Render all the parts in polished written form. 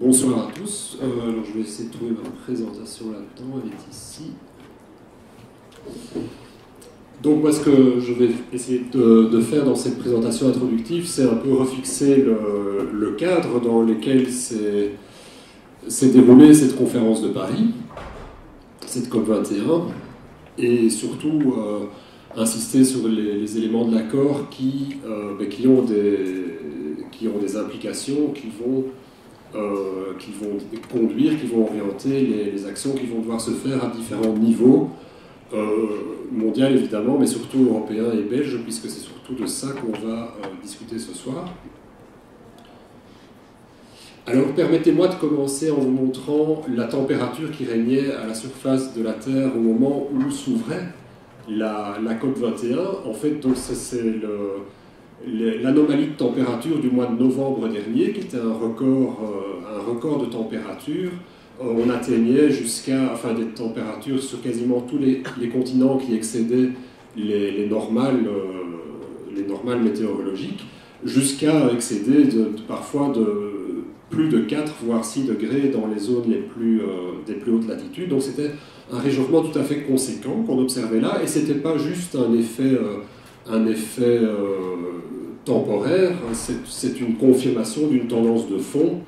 Bonsoir à tous. Alors je vais essayer de trouver ma présentation là-dedans. Elle est ici. Donc moi, ce que je vais essayer de faire dans cette présentation introductive, c'est un peu refixer le cadre dans lequel s'est déroulée cette conférence de Paris, cette COP21, et surtout insister sur les éléments de l'accord qui ont des implications, qui vont conduire, qui vont orienter les actions qui vont devoir se faire à différents niveaux, mondial évidemment, mais surtout européen et belge, puisque c'est surtout de ça qu'on va discuter ce soir. Alors permettez-moi de commencer en vous montrant la température qui régnait à la surface de la Terre au moment où s'ouvrait la COP21. En fait, donc c'est l'anomalie de température du mois de novembre dernier, qui était un record de température. On atteignait des températures sur quasiment tous les continents qui excédaient les normales météorologiques, jusqu'à excéder parfois de plus de 4 voire 6 degrés dans les zones des plus hautes latitudes. Donc c'était un réchauffement tout à fait conséquent qu'on observait là, et c'était pas juste un effet temporaire, c'est une confirmation d'une tendance de fond.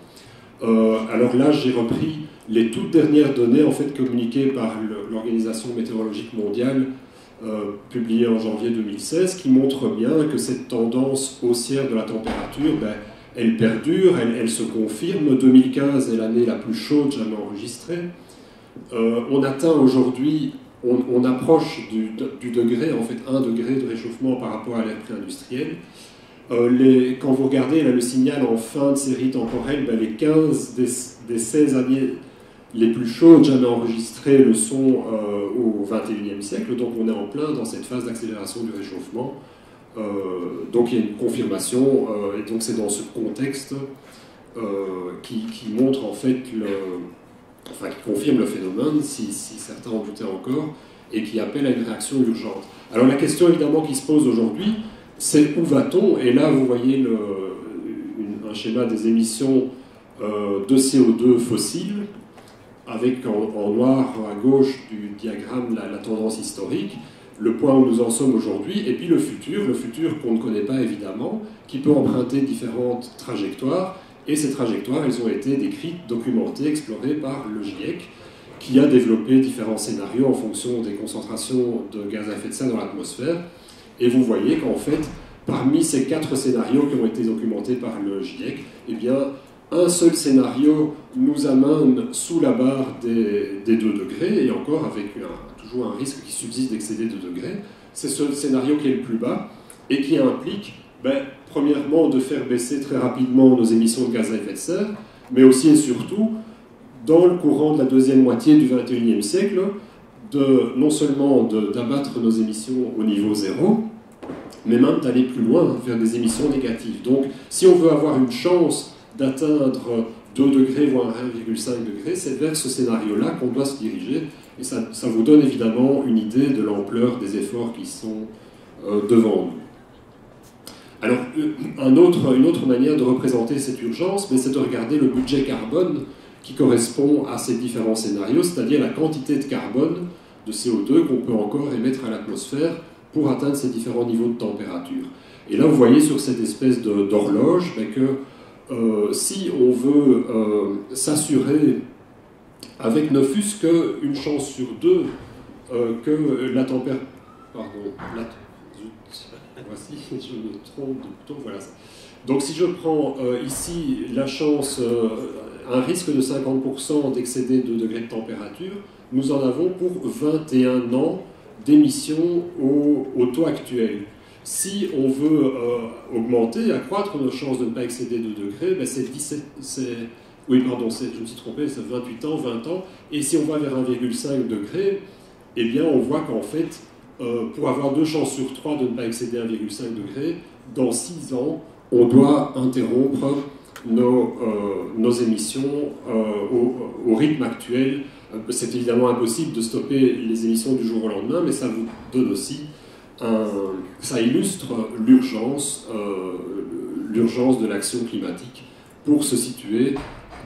Alors là, j'ai repris les toutes dernières données en fait communiquées par l'Organisation météorologique mondiale, publiées en janvier 2016, qui montrent bien que cette tendance haussière de la température, elle perdure, elle se confirme. 2015 est l'année la plus chaude jamais enregistrée. On atteint aujourd'hui, on approche du degré, en fait 1 degré de réchauffement par rapport à l'ère pré-industrielle. Quand vous regardez là, le signal en fin de série temporelle, les 15 des 16 années les plus chaudes jamais enregistrées le sont au XXIe siècle, donc on est en plein dans cette phase d'accélération du réchauffement. Donc il y a une confirmation, et donc c'est dans ce contexte qui montre en fait qui confirme le phénomène, si certains en doutaient encore, et qui appelle à une réaction urgente. Alors la question évidemment qui se pose aujourd'hui, c'est où va-t-on? Et là vous voyez un schéma des émissions de CO2 fossiles, avec en noir à gauche du diagramme la tendance historique, le point où nous en sommes aujourd'hui, et puis le futur qu'on ne connaît pas évidemment, qui peut emprunter différentes trajectoires, et ces trajectoires, elles ont été décrites, documentées, explorées par le GIEC, qui a développé différents scénarios en fonction des concentrations de gaz à effet de serre dans l'atmosphère, et vous voyez qu'en fait, parmi ces 4 scénarios qui ont été documentés par le GIEC, eh bien, un seul scénario nous amène sous la barre des 2 degrés, et encore avec toujours un risque qui subsiste d'excéder 2 degrés. C'est ce scénario qui est le plus bas, et qui implique, premièrement, de faire baisser très rapidement nos émissions de gaz à effet de serre, mais aussi et surtout, dans le courant de la deuxième moitié du XXIe siècle, non seulement d'abattre nos émissions au niveau zéro, mais même d'aller plus loin, vers des émissions négatives. Donc, si on veut avoir une chance d'atteindre 2 degrés, voire 1,5 degré, c'est vers ce scénario-là qu'on doit se diriger, et ça vous donne évidemment une idée de l'ampleur des efforts qui sont devant nous. Alors, une autre manière de représenter cette urgence, c'est de regarder le budget carbone qui correspond à ces différents scénarios, c'est-à-dire la quantité de carbone, de CO2 qu'on peut encore émettre à l'atmosphère pour atteindre ces différents niveaux de température. Et là, vous voyez sur cette espèce d'horloge que si on veut s'assurer, avec ne fût-ce qu'une chance sur 2, que la température... Pardon, voici, je me trompe de bouton, voilà ça. Donc si je prends ici la chance, un risque de 50% d'excéder 2 degrés de température, nous en avons pour 21 ans d'émissions au taux actuel. Si on veut augmenter, accroître nos chances de ne pas excéder 2 degrés, oui, pardon, je me suis trompé, c'est 28 ans, 20 ans. Et si on va vers 1,5 degré, eh bien, on voit qu'en fait, pour avoir 2 chances sur 3 de ne pas excéder 1,5 degré, dans 6 ans, on doit interrompre nos émissions au rythme actuel. C'est évidemment impossible de stopper les émissions du jour au lendemain, mais ça vous donne aussi ça illustre l'urgence de l'action climatique pour se situer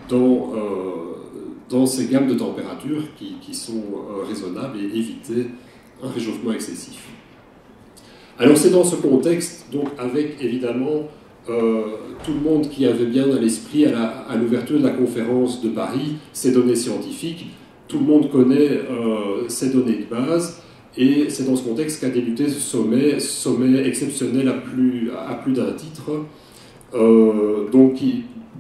dans ces gammes de température qui sont raisonnables et éviter un réchauffement excessif. Alors c'est dans ce contexte, donc avec évidemment tout le monde qui avait bien à l'esprit à l'ouverture de la conférence de Paris ces données scientifiques, tout le monde connaît ces données de base, et c'est dans ce contexte qu'a débuté ce sommet exceptionnel à plus d'un titre, donc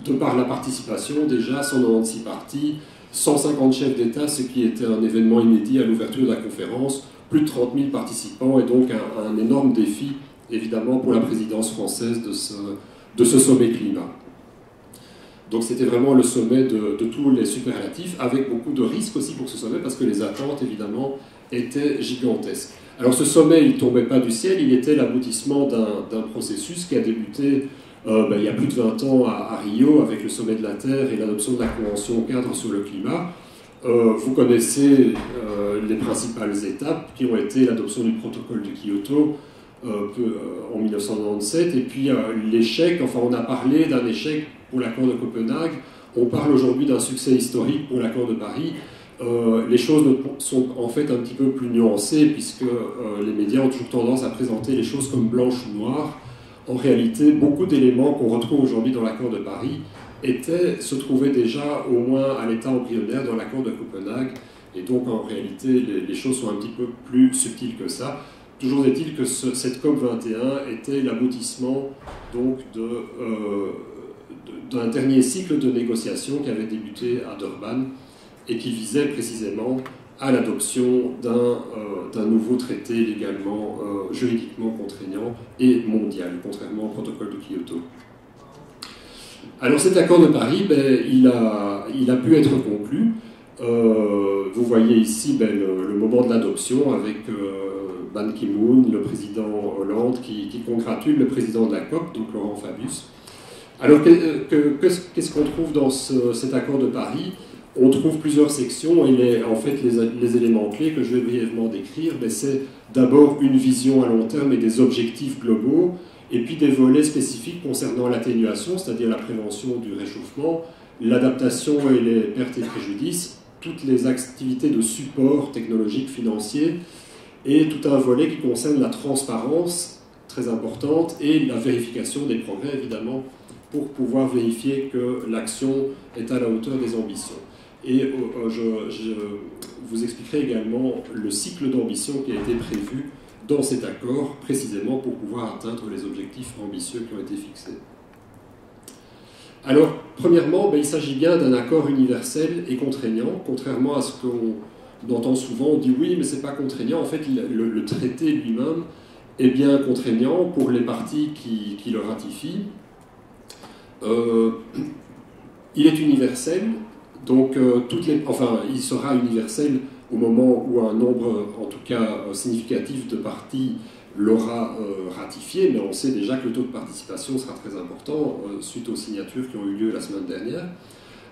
de par la participation déjà, 196 parties, 150 chefs d'État, ce qui était un événement inédit à l'ouverture de la conférence, plus de 30 000 participants, et donc un énorme défi, évidemment, pour la présidence française de ce sommet climat. Donc c'était vraiment le sommet de tous les superlatifs, avec beaucoup de risques aussi pour ce sommet, parce que les attentes, évidemment, étaient gigantesques. Alors ce sommet, il ne tombait pas du ciel, il était l'aboutissement d'un processus qui a débuté il y a plus de 20 ans à Rio, avec le sommet de la Terre et l'adoption de la Convention cadre sur le climat. Vous connaissez les principales étapes qui ont été l'adoption du protocole de Kyoto en 1997, et puis l'échec, enfin on a parlé d'un échec pour l'accord de Copenhague, on parle aujourd'hui d'un succès historique pour l'accord de Paris. Les choses sont en fait un petit peu plus nuancées, puisque les médias ont toujours tendance à présenter les choses comme blanches ou noires. En réalité, beaucoup d'éléments qu'on retrouve aujourd'hui dans l'accord de Paris se trouvaient déjà au moins à l'état embryonnaire dans l'accord de Copenhague, et donc en réalité les choses sont un petit peu plus subtiles que ça. Toujours est-il que cette COP21 était l'aboutissement donc d'un dernier cycle de négociations qui avait débuté à Durban et qui visait précisément à l'adoption d'un nouveau traité légalement, juridiquement contraignant et mondial, contrairement au protocole de Kyoto. Alors cet accord de Paris, il a pu être conclu. Vous voyez ici le moment de l'adoption avec Ban Ki-moon, le président Hollande, qui congratule le président de la COP, donc Laurent Fabius. Alors qu'est-ce qu'on trouve dans cet accord de Paris? On trouve plusieurs sections, et en fait les éléments clés que je vais brièvement décrire, c'est d'abord une vision à long terme et des objectifs globaux, et puis des volets spécifiques concernant l'atténuation, c'est-à-dire la prévention du réchauffement, l'adaptation et les pertes et préjudices, toutes les activités de support technologique financier, et tout un volet qui concerne la transparence, très importante, et la vérification des progrès, évidemment, pour pouvoir vérifier que l'action est à la hauteur des ambitions. Et je vous expliquerai également le cycle d'ambition qui a été prévu dans cet accord, précisément pour pouvoir atteindre les objectifs ambitieux qui ont été fixés. Alors, premièrement, il s'agit bien d'un accord universel et contraignant, contrairement à ce qu'on entend souvent. On dit oui, mais ce n'est pas contraignant. En fait, le traité lui-même est bien contraignant pour les parties qui le ratifient. Il est universel, donc il sera universel au moment où un nombre, en tout cas significatif, de parties l'aura ratifié, mais on sait déjà que le taux de participation sera très important suite aux signatures qui ont eu lieu la semaine dernière.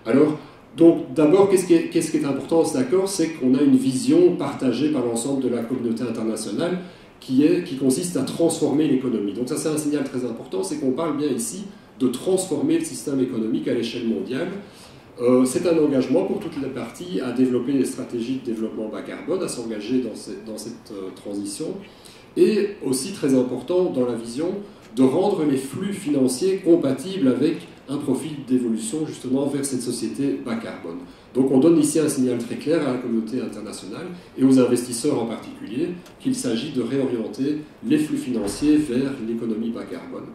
Alors, donc d'abord, qu'est-ce qui est important dans cet accord? C'est qu'on a une vision partagée par l'ensemble de la communauté internationale qui consiste à transformer l'économie. Donc ça, c'est un signal très important, c'est qu'on parle bien ici de transformer le système économique à l'échelle mondiale. C'est un engagement pour toutes les parties à développer des stratégies de développement bas carbone, à s'engager dans cette transition, et aussi très important dans la vision de rendre les flux financiers compatibles avec un profil d'évolution justement vers cette société bas carbone. Donc on donne ici un signal très clair à la communauté internationale et aux investisseurs en particulier qu'il s'agit de réorienter les flux financiers vers l'économie bas carbone.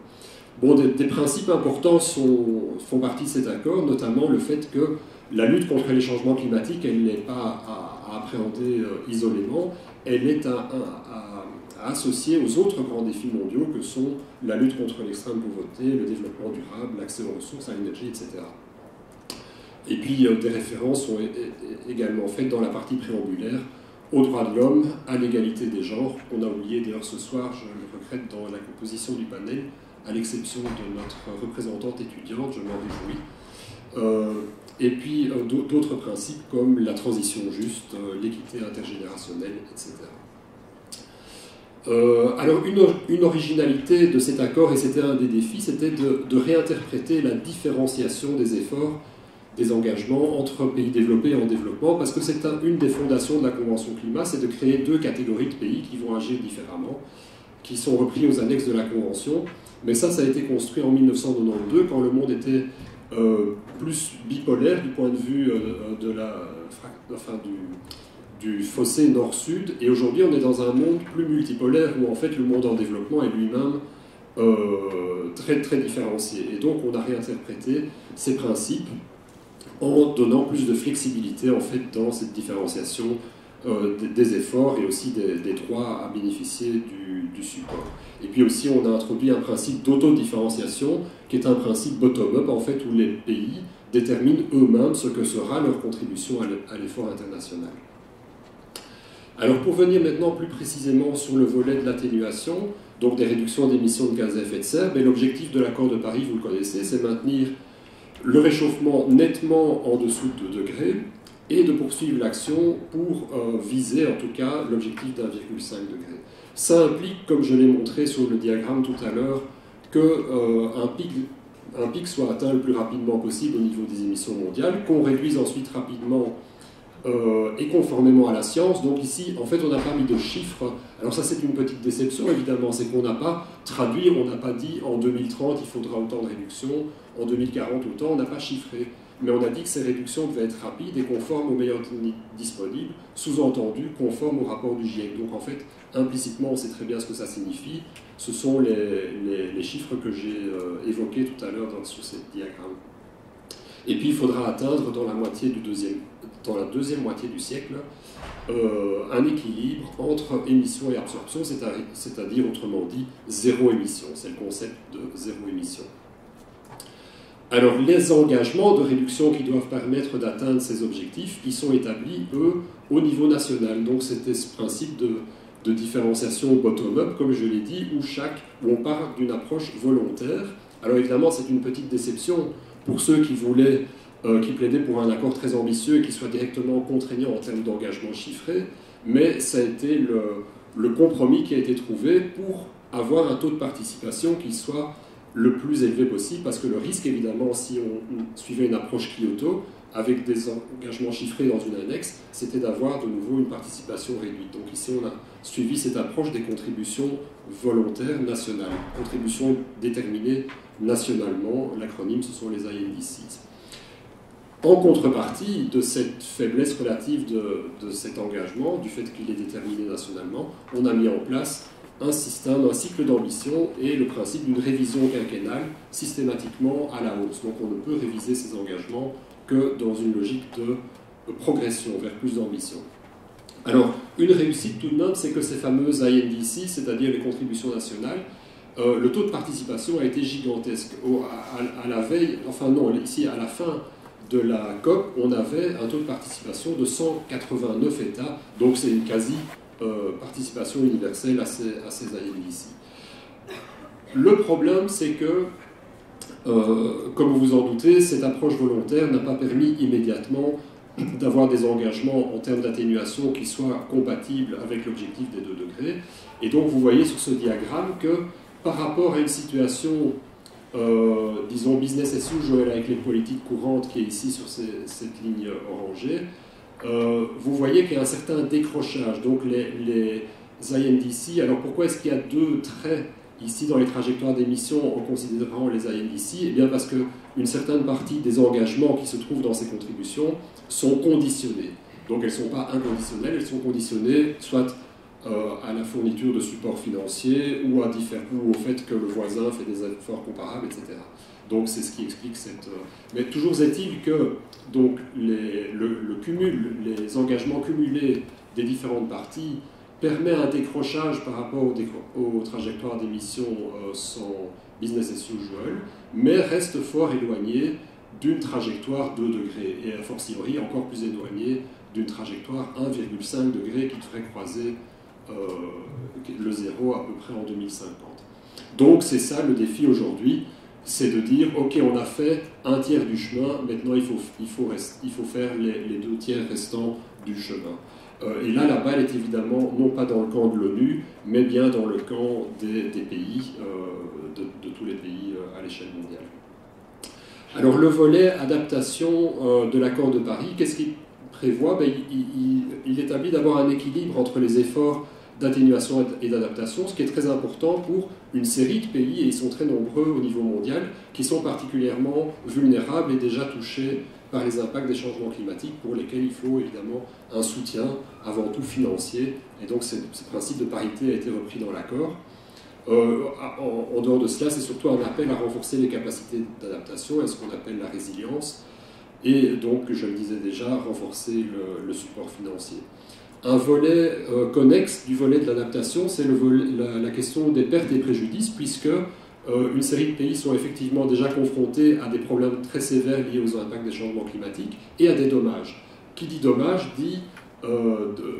Bon, des principes importants font partie de cet accord, notamment le fait que la lutte contre les changements climatiques, elle n'est pas à appréhender isolément, elle est à associer aux autres grands défis mondiaux que sont la lutte contre l'extrême pauvreté, le développement durable, l'accès aux ressources, à l'énergie, etc. Et puis des références sont également faites dans la partie préambulaire aux droits de l'homme, à l'égalité des genres, qu'on a oublié d'ailleurs ce soir, je le regrette, dans la composition du panel, à l'exception de notre représentante étudiante, je m'en réjouis. Et puis d'autres principes comme la transition juste, l'équité intergénérationnelle, etc. Alors une originalité de cet accord, et c'était un des défis, c'était de réinterpréter la différenciation des efforts des engagements entre pays développés et en développement, parce que c'est une des fondations de la Convention climat, c'est de créer deux catégories de pays qui vont agir différemment, qui sont repris aux annexes de la Convention. Mais ça a été construit en 1992, quand le monde était plus bipolaire du point de vue du fossé nord-sud, et aujourd'hui on est dans un monde plus multipolaire où en fait le monde en développement est lui-même très très différencié. Et donc on a réinterprété ces principes en donnant plus de flexibilité en fait dans cette différenciation des efforts et aussi des droits à bénéficier du support. Et puis aussi on a introduit un principe d'autodifférenciation qui est un principe bottom-up en fait où les pays déterminent eux-mêmes ce que sera leur contribution à l'effort international. Alors pour venir maintenant plus précisément sur le volet de l'atténuation, donc des réductions d'émissions de gaz à effet de serre, l'objectif de l'accord de Paris, vous le connaissez, c'est maintenir le réchauffement nettement en dessous de 2 degrés et de poursuivre l'action pour viser en tout cas l'objectif d'1,5 degré. Ça implique, comme je l'ai montré sur le diagramme tout à l'heure, qu'un pic soit atteint le plus rapidement possible au niveau des émissions mondiales, qu'on réduise ensuite rapidement et conformément à la science. Donc ici, en fait, on n'a pas mis de chiffres. Alors ça, c'est une petite déception, évidemment, c'est qu'on n'a pas traduit, on n'a pas dit en 2030, il faudra autant de réductions, en 2040 autant, on n'a pas chiffré. Mais on a dit que ces réductions devaient être rapides et conformes aux meilleures techniques disponibles, sous-entendu conformes au rapport du GIEC. Donc en fait, implicitement, on sait très bien ce que ça signifie. Ce sont les chiffres que j'ai évoqués tout à l'heure sur ces diagrammes. Et puis il faudra atteindre dans la deuxième moitié du siècle un équilibre entre émission et absorption, c'est-à-dire autrement dit zéro émission. C'est le concept de zéro émission. Alors les engagements de réduction qui doivent permettre d'atteindre ces objectifs, ils sont établis, eux, au niveau national. Donc c'était ce principe de différenciation bottom-up, comme je l'ai dit, où on part d'une approche volontaire. Alors évidemment, c'est une petite déception pour ceux qui plaidaient pour un accord très ambitieux et qui soit directement contraignant en termes d'engagement chiffré, mais ça a été le compromis qui a été trouvé pour avoir un taux de participation qui soit le plus élevé possible, parce que le risque, évidemment, si on suivait une approche Kyoto, avec des engagements chiffrés dans une annexe, c'était d'avoir de nouveau une participation réduite. Donc ici, on a suivi cette approche des contributions volontaires nationales, contributions déterminées nationalement, l'acronyme, ce sont les INDCs. En contrepartie de cette faiblesse relative de cet engagement, du fait qu'il est déterminé nationalement, on a mis en place un cycle d'ambition et le principe d'une révision quinquennale systématiquement à la hausse. Donc on ne peut réviser ces engagements que dans une logique de progression vers plus d'ambition. Alors, une réussite tout de même, c'est que ces fameuses INDC, c'est-à-dire les contributions nationales, le taux de participation a été gigantesque. À la veille, enfin non, ici à la fin de la COP, on avait un taux de participation de 189 États, donc c'est une quasi-participation universelle à ces INDC. Le problème, c'est que, comme vous vous en doutez, cette approche volontaire n'a pas permis immédiatement d'avoir des engagements en termes d'atténuation qui soient compatibles avec l'objectif des 2 degrés. Et donc vous voyez sur ce diagramme que par rapport à une situation, disons, business as usual avec les politiques courantes qui est ici sur cette ligne orangée, vous voyez qu'il y a un certain décrochage. Donc les INDC, alors pourquoi est-ce qu'il y a 2 traits ici dans les trajectoires d'émissions en considérant les INDC? Eh bien parce qu'une certaine partie des engagements qui se trouvent dans ces contributions sont conditionnés. Donc elles ne sont pas inconditionnelles, elles sont conditionnées soit à la fourniture de supports financiers ou au fait que le voisin fait des efforts comparables, etc. Donc c'est ce qui explique cette... Mais toujours est-il que donc, le cumul, les engagements cumulés des différentes parties permet un décrochage par rapport aux trajectoires d'émissions sans business as usual, mais reste fort éloigné d'une trajectoire 2 degrés, et a fortiori encore plus éloigné d'une trajectoire 1,5 degré qui devrait croiser le zéro à peu près en 2050. Donc c'est ça le défi aujourd'hui, c'est de dire ok, on a fait un tiers du chemin, maintenant il faut faire les 2 tiers restants du chemin. Et là, la balle est évidemment non pas dans le camp de l'ONU, mais bien dans le camp des pays, de tous les pays à l'échelle mondiale. Alors le volet adaptation de l'accord de Paris, qu'est-ce qu'il prévoit? Il établit d'abord un équilibre entre les efforts d'atténuation et d'adaptation, ce qui est très important pour une série de pays, et ils sont très nombreux au niveau mondial, qui sont particulièrement vulnérables et déjà touchés par les impacts des changements climatiques, pour lesquels il faut évidemment un soutien, avant tout financier, et donc ce principe de parité a été repris dans l'accord. En dehors de cela, c'est surtout un appel à renforcer les capacités d'adaptation et ce qu'on appelle la résilience, et donc, je le disais déjà, renforcer le support financier. Un volet connexe du volet de l'adaptation, c'est la question des pertes et préjudices, puisque une série de pays sont effectivement déjà confrontés à des problèmes très sévères liés aux impacts des changements climatiques et à des dommages. Qui dit dommage dit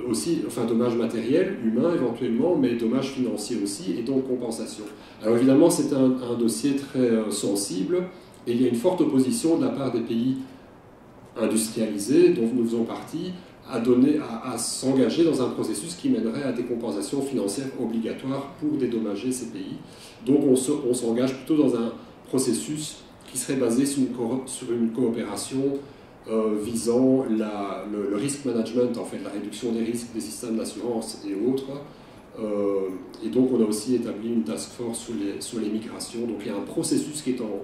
aussi, enfin dommages matériels, humains éventuellement, mais dommages financiers aussi, et donc compensation. Alors évidemment, c'est un dossier très sensible, et il y a une forte opposition de la part des pays industrialisés, dont nous faisons partie, à s'engager dans un processus qui mènerait à des compensations financières obligatoires pour dédommager ces pays. Donc on s'engage plutôt dans un processus qui serait basé sur une coopération visant le risk management, en fait, la réduction des risques des systèmes d'assurance et autres. Et donc on a aussi établi une task force sur les migrations. Donc il y a un processus qui est en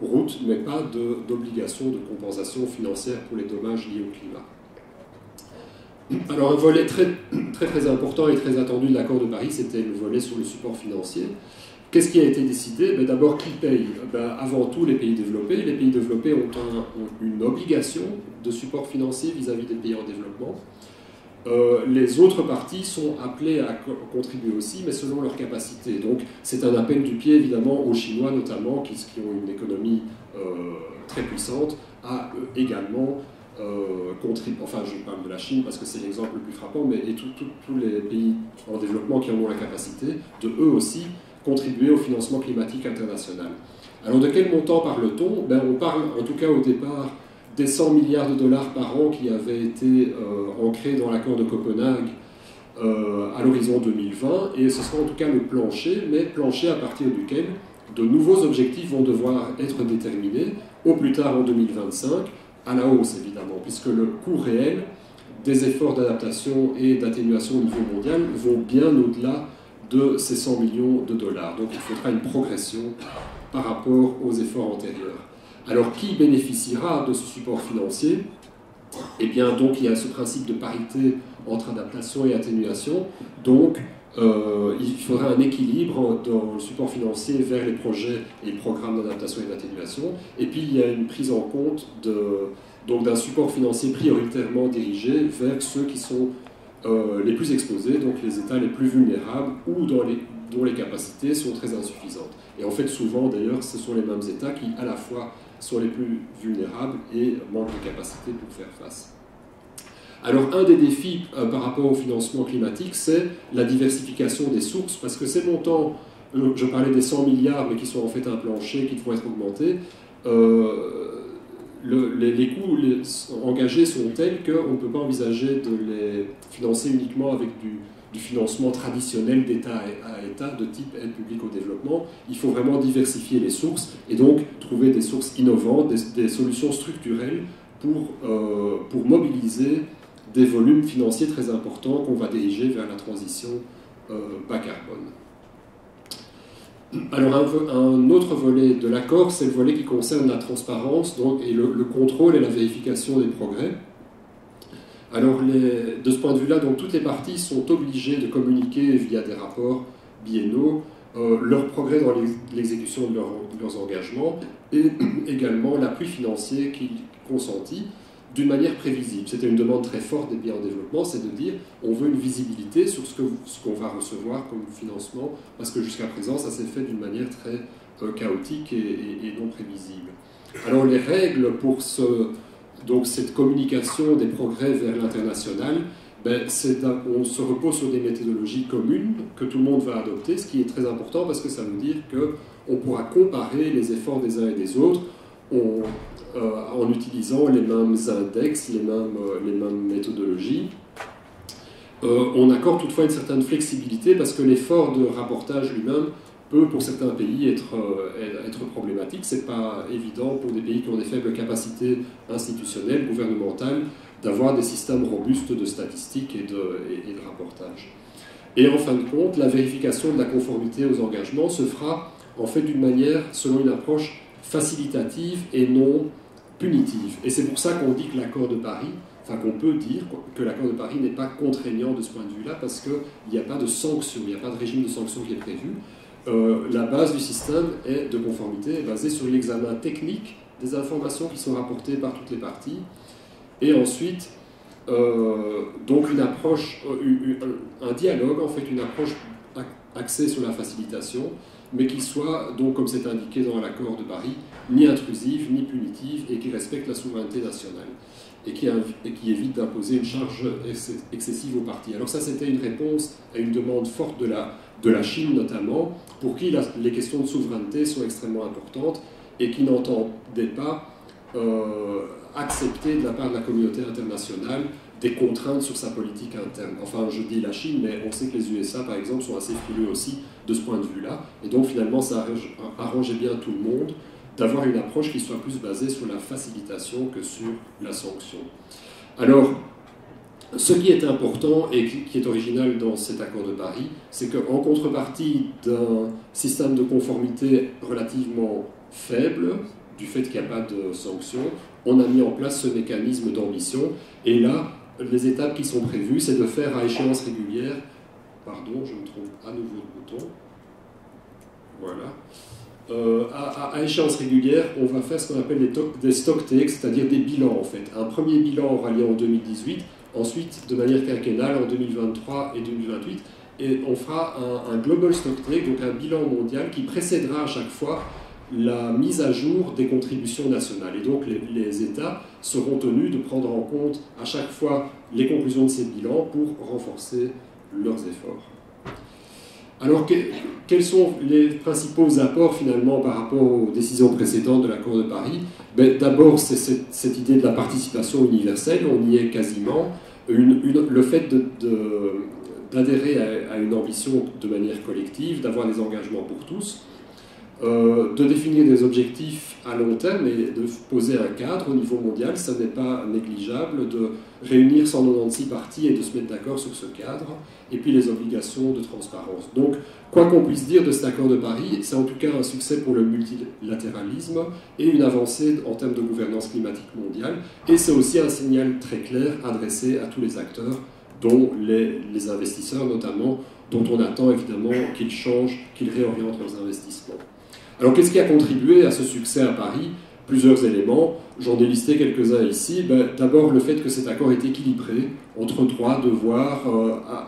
route, mais pas d'obligation de compensation financière pour les dommages liés au climat. Alors un volet très important et très attendu de l'accord de Paris, c'était le volet sur le support financier. Qu'est-ce qui a été décidé? D'abord, qui paye? Avant tout, les pays développés. Les pays développés ont une obligation de support financier vis-à-vis des pays en développement. Les autres parties sont appelées à contribuer aussi, mais selon leur capacité. Donc c'est un appel du pied, évidemment, aux Chinois notamment, qui ont une économie très puissante, à également contribuer. Enfin, je parle de la Chine parce que c'est l'exemple le plus frappant, mais tous les pays en développement qui en ont la capacité, de eux aussi contribuer au financement climatique international. Alors de quel montant parle-t-on? On parle, en tout cas au départ, des 100 milliards de dollars par an qui avaient été ancrés dans l'accord de Copenhague à l'horizon 2020, et ce sera en tout cas le plancher, mais plancher à partir duquel de nouveaux objectifs vont devoir être déterminés, au plus tard en 2025, à la hausse évidemment, puisque le coût réel des efforts d'adaptation et d'atténuation au niveau mondial vont bien au-delà de ces 100 millions de dollars. Donc il faudra une progression par rapport aux efforts antérieurs. Alors qui bénéficiera de ce support financier? Eh bien, donc il y a ce principe de parité entre adaptation et atténuation. Donc il faudra un équilibre dans le support financier vers les projets et les programmes d'adaptation et d'atténuation. Et puis il y a une prise en compte d'un support financier prioritairement dirigé vers ceux qui sont les plus exposés, donc les États les plus vulnérables ou dont les capacités sont très insuffisantes. Et en fait, souvent d'ailleurs, ce sont les mêmes États qui, à la fois, sont les plus vulnérables et manquent de capacité pour faire face. Alors, un des défis par rapport au financement climatique, c'est la diversification des sources, parce que ces montants, je parlais des 100 milliards, mais qui sont en fait un plancher, qui vont être augmentés, les coûts engagés sont tels qu'on ne peut pas envisager de les financer uniquement avec du financement traditionnel d'État à État de type aide publique au développement. Il faut vraiment diversifier les sources et donc trouver des sources innovantes, des solutions structurelles pour mobiliser des volumes financiers très importants qu'on va diriger vers la transition bas carbone. Alors un autre volet de l'accord, c'est le volet qui concerne la transparence et le contrôle et la vérification des progrès. Alors de ce point de vue-là, toutes les parties sont obligées de communiquer via des rapports biennaux leurs progrès dans l'exécution de leurs engagements et également l'appui financier qu'ils consentis d'une manière prévisible. C'était une demande très forte des pays en développement, c'est de dire on veut une visibilité sur ce qu'on va recevoir comme financement, parce que jusqu'à présent ça s'est fait d'une manière très chaotique et non prévisible. Alors les règles pour cette communication des progrès vers l'international, on se repose sur des méthodologies communes que tout le monde va adopter, ce qui est très important parce que ça veut dire qu'on pourra comparer les efforts des uns et des autres en utilisant les mêmes index, les mêmes méthodologies. On accorde toutefois une certaine flexibilité parce que l'effort de rapportage lui-même peut pour certains pays être problématique. Ce n'est pas évident pour des pays qui ont des faibles capacités institutionnelles, gouvernementales, d'avoir des systèmes robustes de statistiques et de rapportage. Et en fin de compte, la vérification de la conformité aux engagements se fera en fait d'une manière selon une approche facilitative et non punitive. Et c'est pour ça qu'on dit que l'accord de Paris, enfin qu'on peut dire que l'accord de Paris n'est pas contraignant de ce point de vue-là, parce qu'il n'y a pas de sanction, il n'y a pas de régime de sanction qui est prévu. La base du système de conformité est basée sur l'examen technique des informations qui sont rapportées par toutes les parties, et ensuite donc une approche, un dialogue, en fait une approche axée sur la facilitation, mais qui soit, donc comme c'est indiqué dans l'accord de Paris, ni intrusive, ni punitive, et qui respecte la souveraineté nationale, et qui évite d'imposer une charge excessive aux parties. Alors ça, c'était une réponse à une demande forte de la Chine notamment, pour qui les questions de souveraineté sont extrêmement importantes, et qui n'entendait pas accepter de la part de la communauté internationale des contraintes sur sa politique interne. Enfin, je dis la Chine, mais on sait que les USA, par exemple, sont assez frileux aussi de ce point de vue-là. Et donc, finalement, ça arrangeait bien tout le monde d'avoir une approche qui soit plus basée sur la facilitation que sur la sanction. Alors, ce qui est important et qui est original dans cet accord de Paris, c'est qu'en contrepartie d'un système de conformité relativement faible, du fait qu'il n'y a pas de sanctions, on a mis en place ce mécanisme d'ambition. Et là, les étapes qui sont prévues, c'est de faire à échéance régulière, pardon, je me trompe à nouveau de bouton, voilà, à échéance régulière, on va faire ce qu'on appelle des stock takes, c'est-à-dire des bilans en fait. Un premier bilan aura lieu en 2018, ensuite de manière quinquennale en 2023 et 2028, et on fera un global stock take, donc un bilan mondial qui précédera à chaque fois la mise à jour des contributions nationales. Et donc les États seront tenus de prendre en compte à chaque fois les conclusions de ces bilans pour renforcer leurs efforts. Alors quels sont les principaux apports finalement par rapport aux décisions précédentes de l'accord de Paris? D'abord, c'est cette idée de la participation universelle, on y est quasiment. Le fait d'adhérer à une ambition de manière collective, d'avoir des engagements pour tous, de définir des objectifs à long terme et de poser un cadre au niveau mondial, ça n'est pas négligeable, de réunir 196 parties et de se mettre d'accord sur ce cadre, et puis les obligations de transparence. Donc, quoi qu'on puisse dire de cet accord de Paris, c'est en tout cas un succès pour le multilatéralisme et une avancée en termes de gouvernance climatique mondiale, et c'est aussi un signal très clair adressé à tous les acteurs, dont les investisseurs notamment, dont on attend évidemment qu'ils changent, qu'ils réorientent leurs investissements. Alors, qu'est-ce qui a contribué à ce succès à Paris? Plusieurs éléments, j'en ai listé quelques-uns ici. D'abord, le fait que cet accord est équilibré entre droits, devoirs,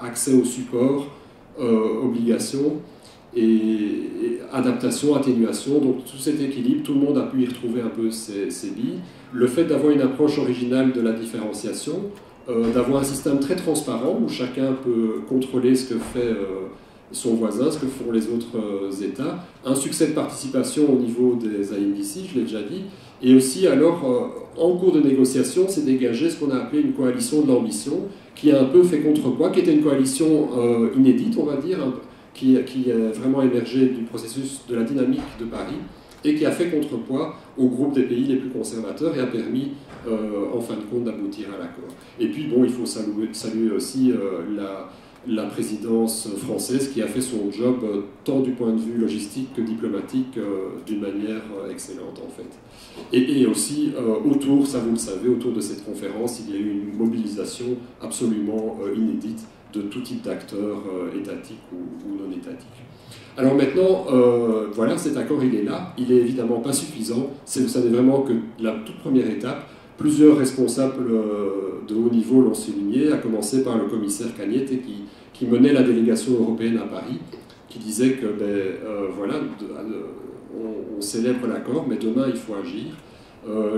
accès au support, obligations, et adaptation, atténuation. Donc, tout cet équilibre, tout le monde a pu y retrouver un peu ses billes. Le fait d'avoir une approche originale de la différenciation, d'avoir un système très transparent où chacun peut contrôler ce que fait son voisin, ce que font les autres États, un succès de participation au niveau des INDC, je l'ai déjà dit, et aussi alors en cours de négociation s'est dégagé ce qu'on a appelé une coalition de l'ambition, qui a un peu fait contrepoids, qui était une coalition inédite, on va dire, qui est vraiment émergée du processus de la dynamique de Paris, et qui a fait contrepoids au groupe des pays les plus conservateurs et a permis, en fin de compte, d'aboutir à l'accord. Et puis, bon, il faut saluer aussi la présidence française qui a fait son job tant du point de vue logistique que diplomatique d'une manière excellente en fait. Et aussi autour, ça vous le savez, autour de cette conférence, il y a eu une mobilisation absolument inédite de tout type d'acteurs étatiques ou non étatiques. Alors maintenant, voilà, cet accord il est là, il est évidemment pas suffisant, ça n'est vraiment que la toute première étape. Plusieurs responsables de haut niveau l'ont souligné, à commencer par le commissaire Cagnette qui menait la délégation européenne à Paris, qui disait que voilà, on célèbre l'accord, mais demain il faut agir.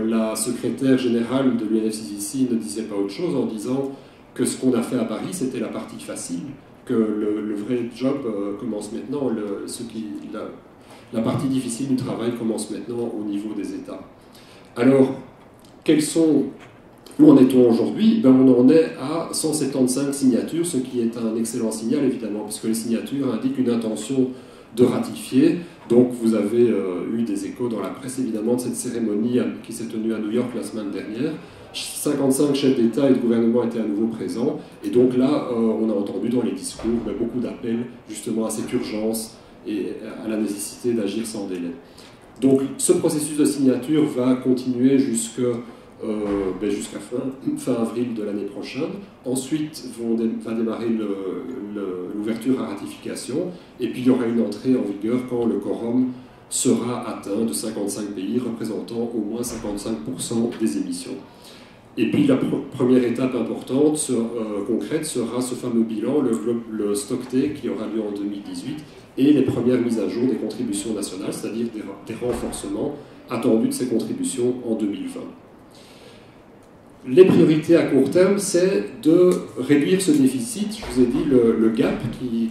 La secrétaire générale de l'UNFCCC ne disait pas autre chose en disant que ce qu'on a fait à Paris c'était la partie facile, que le vrai job commence maintenant, la partie difficile du travail commence maintenant au niveau des États. Alors, où en est-on aujourd'hui? On en est à 175 signatures, ce qui est un excellent signal évidemment, puisque les signatures indiquent une intention de ratifier. Donc vous avez eu des échos dans la presse évidemment de cette cérémonie qui s'est tenue à New York la semaine dernière. 55 chefs d'État et de gouvernement étaient à nouveau présents. Et donc là, on a entendu dans les discours beaucoup d'appels justement à cette urgence et à la nécessité d'agir sans délai. Donc ce processus de signature va continuer jusqu'à fin avril de l'année prochaine. Ensuite va démarrer l'ouverture à ratification, et puis il y aura une entrée en vigueur quand le quorum sera atteint de 55 pays représentant au moins 55% des émissions. Et puis la première étape importante, concrète, sera ce fameux bilan, le Stocktake qui aura lieu en 2018, et les premières mises à jour des contributions nationales, c'est-à-dire des renforcements attendus de ces contributions en 2020. Les priorités à court terme, c'est de réduire ce déficit, je vous ai dit, le gap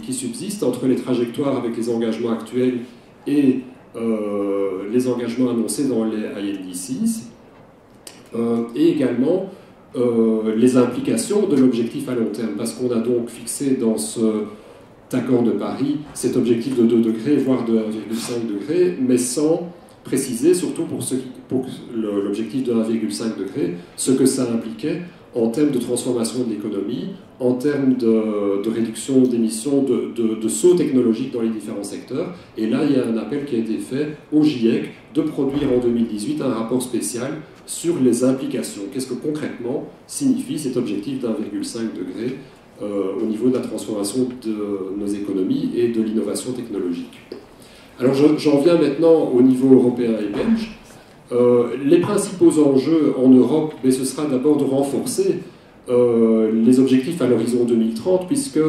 qui subsiste entre les trajectoires avec les engagements actuels et les engagements annoncés dans les INDCs, et également les implications de l'objectif à long terme, parce qu'on a donc fixé dans cet accord de Paris cet objectif de 2 degrés, voire de 1,5 degré, mais sans préciser, surtout pour l'objectif de 1,5 degré, ce que ça impliquait en termes de transformation de l'économie, en termes de réduction d'émissions, de saut technologique dans les différents secteurs. Et là, il y a un appel qui a été fait au GIEC de produire en 2018 un rapport spécial sur les implications. Qu'est-ce que concrètement signifie cet objectif d'1,5 degré au niveau de la transformation de nos économies et de l'innovation technologique. Alors j'en viens maintenant au niveau européen et belge. Les principaux enjeux en Europe, ce sera d'abord de renforcer les objectifs à l'horizon 2030, puisque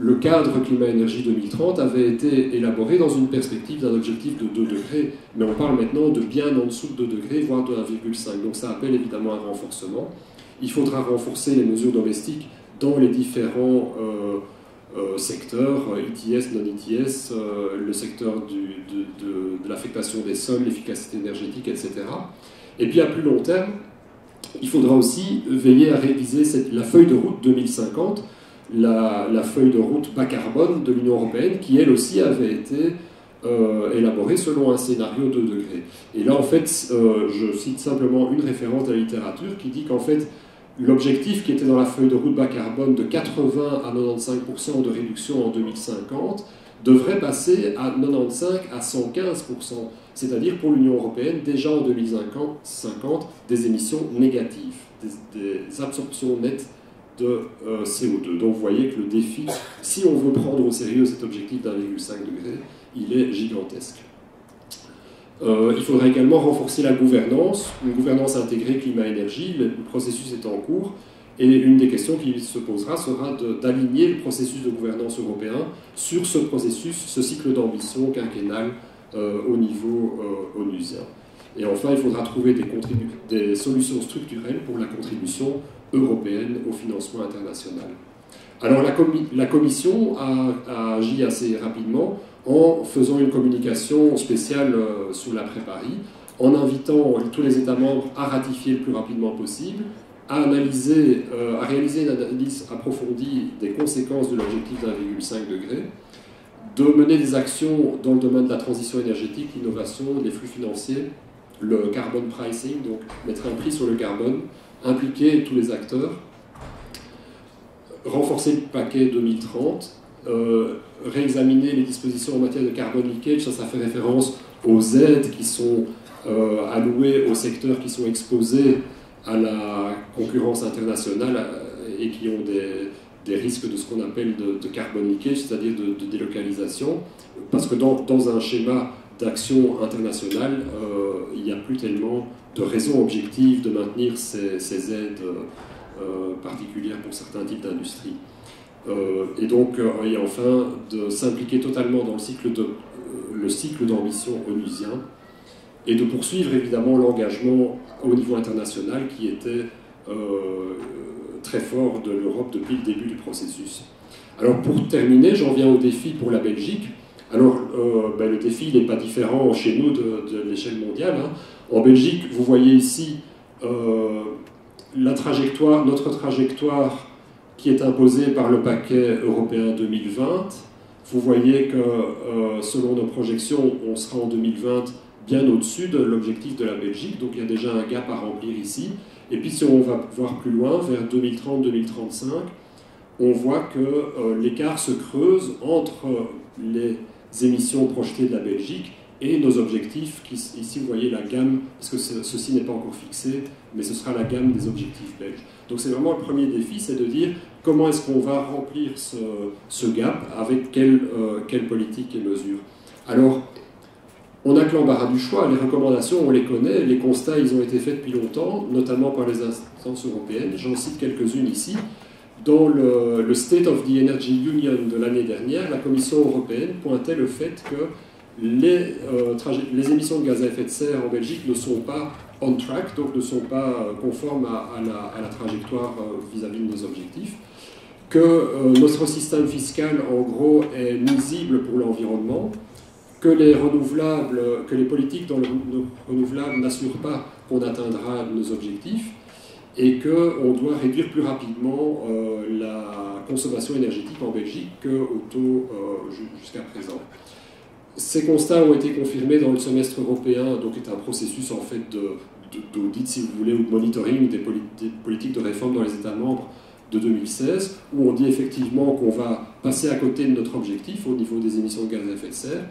le cadre climat-énergie 2030 avait été élaboré dans une perspective d'un objectif de 2 degrés, mais on parle maintenant de bien en dessous de 2 degrés, voire de 1,5. Donc ça appelle évidemment un renforcement. Il faudra renforcer les mesures domestiques dans les différents secteurs, ETS, non-ETS, le secteur de l'affectation des sols, l'efficacité énergétique, etc. Et puis à plus long terme, il faudra aussi veiller à réviser la feuille de route 2050, la feuille de route bas carbone de l'Union européenne, qui elle aussi avait été élaborée selon un scénario 2 degrés. Et là, en fait, je cite simplement une référence de la littérature qui dit qu'en fait, l'objectif qui était dans la feuille de route bas carbone de 80 à 95% de réduction en 2050 devrait passer à 95 à 115%, c'est-à-dire pour l'Union européenne, déjà en 2050, des émissions négatives, des absorptions nettes de CO2. Donc vous voyez que le défi, si on veut prendre au sérieux cet objectif d'1,5 degré, il est gigantesque. Il faudra également renforcer la gouvernance, une gouvernance intégrée climat-énergie. Le processus est en cours et une des questions qui se posera sera d'aligner le processus de gouvernance européen sur ce processus, ce cycle d'ambition quinquennal au niveau onusien. Et enfin, il faudra trouver des solutions structurelles pour la contribution européenne au financement international. Alors la Commission a agi assez rapidement en faisant une communication spéciale sous l'après-Paris, en invitant tous les États membres à ratifier le plus rapidement possible, à réaliser une analyse approfondie des conséquences de l'objectif d'1,5 degré, de mener des actions dans le domaine de la transition énergétique, l'innovation, les flux financiers, le carbon pricing, donc mettre un prix sur le carbone, impliquer tous les acteurs, renforcer le paquet 2030, réexaminer les dispositions en matière de carbon leakage, ça fait référence aux aides qui sont allouées aux secteurs qui sont exposés à la concurrence internationale et qui ont des risques de ce qu'on appelle de carbon leakage, c'est-à-dire de délocalisation, parce que dans un schéma d'action internationale, il n'y a plus tellement de raisons objectives de maintenir ces aides particulières pour certains types d'industries. Et donc, et enfin, de s'impliquer totalement dans le cycle d'ambition onusien et de poursuivre évidemment l'engagement au niveau international qui était très fort de l'Europe depuis le début du processus. Alors pour terminer, j'en viens au défi pour la Belgique. Alors le défi n'est pas différent chez nous de l'échelle mondiale. Hein. En Belgique, vous voyez ici notre trajectoire qui est imposée par le paquet européen 2020. Vous voyez que selon nos projections, on sera en 2020 bien au-dessus de l'objectif de la Belgique, donc il y a déjà un gap à remplir ici. Et puis si on va voir plus loin, vers 2030-2035, on voit que l'écart se creuse entre les émissions projetées de la Belgique et nos objectifs, ici vous voyez la gamme, parce que ceci n'est pas encore fixé, mais ce sera la gamme des objectifs belges. Donc c'est vraiment le premier défi, c'est de dire comment est-ce qu'on va remplir ce gap, avec quelle politique et mesures. Alors, on n'a que l'embarras du choix, les recommandations on les connaît, les constats ils ont été faits depuis longtemps, notamment par les instances européennes, j'en cite quelques-unes ici. Dans le State of the Energy Union de l'année dernière, la Commission européenne pointait le fait que les émissions de gaz à effet de serre en Belgique ne sont pas on track, donc ne sont pas conformes à la trajectoire vis-à-vis de nos objectifs, que notre système fiscal, en gros, est nuisible pour l'environnement, que les politiques dans le renouvelable n'assurent pas qu'on atteindra nos objectifs, et qu'on doit réduire plus rapidement la consommation énergétique en Belgique qu'au taux jusqu'à présent. Ces constats ont été confirmés dans le semestre européen, donc est un processus en fait d'audit, si vous voulez, ou de monitoring des politiques de réforme dans les États membres de 2016, où on dit effectivement qu'on va passer à côté de notre objectif au niveau des émissions de gaz à effet de serre,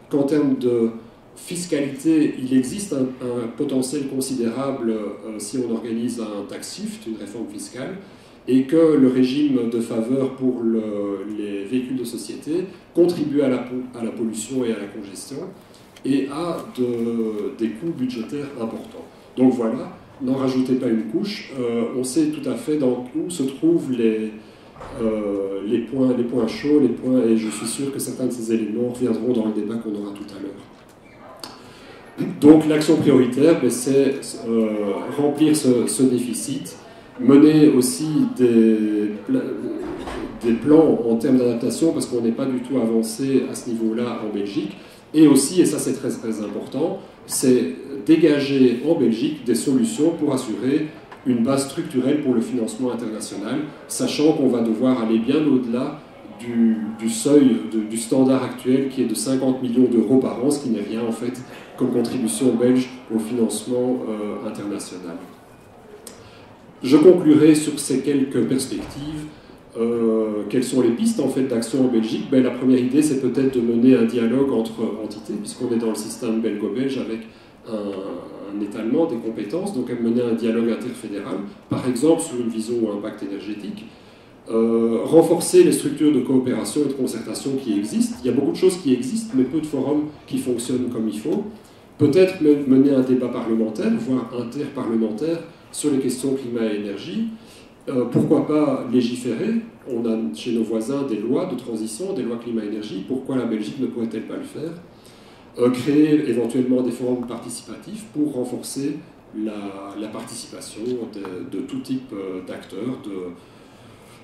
qu'en termes de fiscalité, il existe un potentiel considérable si on organise un tax shift, une réforme fiscale, et que le régime de faveur pour les véhicules de société contribue à la pollution et à la congestion et a des coûts budgétaires importants. Donc voilà, n'en rajoutez pas une couche, on sait tout à fait où se trouvent les points chauds, et je suis sûr que certains de ces éléments reviendront dans le débat qu'on aura tout à l'heure. Donc l'action prioritaire, c'est remplir ce déficit, mener aussi des plans en termes d'adaptation, parce qu'on n'est pas du tout avancé à ce niveau-là en Belgique, et aussi, et ça c'est très très important, c'est dégager en Belgique des solutions pour assurer une base structurelle pour le financement international, sachant qu'on va devoir aller bien au-delà du seuil, du standard actuel qui est de 50 millions d'euros par an, ce qui n'est rien en fait comme contribution belge au financement international. Je conclurai sur ces quelques perspectives. Quelles sont les pistes en fait d'action en Belgique? La première idée, c'est peut-être de mener un dialogue entre entités, puisqu'on est dans le système belgo-belge avec un étalement des compétences, donc à mener un dialogue interfédéral, par exemple sur une vision ou impact énergétique, renforcer les structures de coopération et de concertation qui existent. Il y a beaucoup de choses qui existent, mais peu de forums qui fonctionnent comme il faut. Peut-être mener un débat parlementaire, voire interparlementaire, sur les questions climat et énergie. Pourquoi pas légiférer? On a chez nos voisins des lois de transition, des lois climat-énergie. Pourquoi la Belgique ne pourrait-elle pas le faire? Créer éventuellement des forums participatifs pour renforcer la participation de tout type d'acteurs,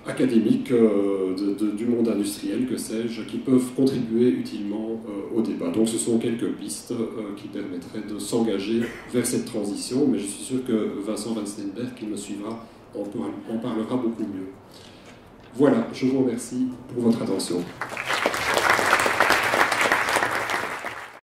académiques, du monde industriel, que sais-je, qui peuvent contribuer utilement au débat. Donc ce sont quelques pistes qui permettraient de s'engager vers cette transition, mais je suis sûr que Vincent Van Steenberg, qui me suivra, en parlera beaucoup mieux. Voilà, je vous remercie pour votre attention.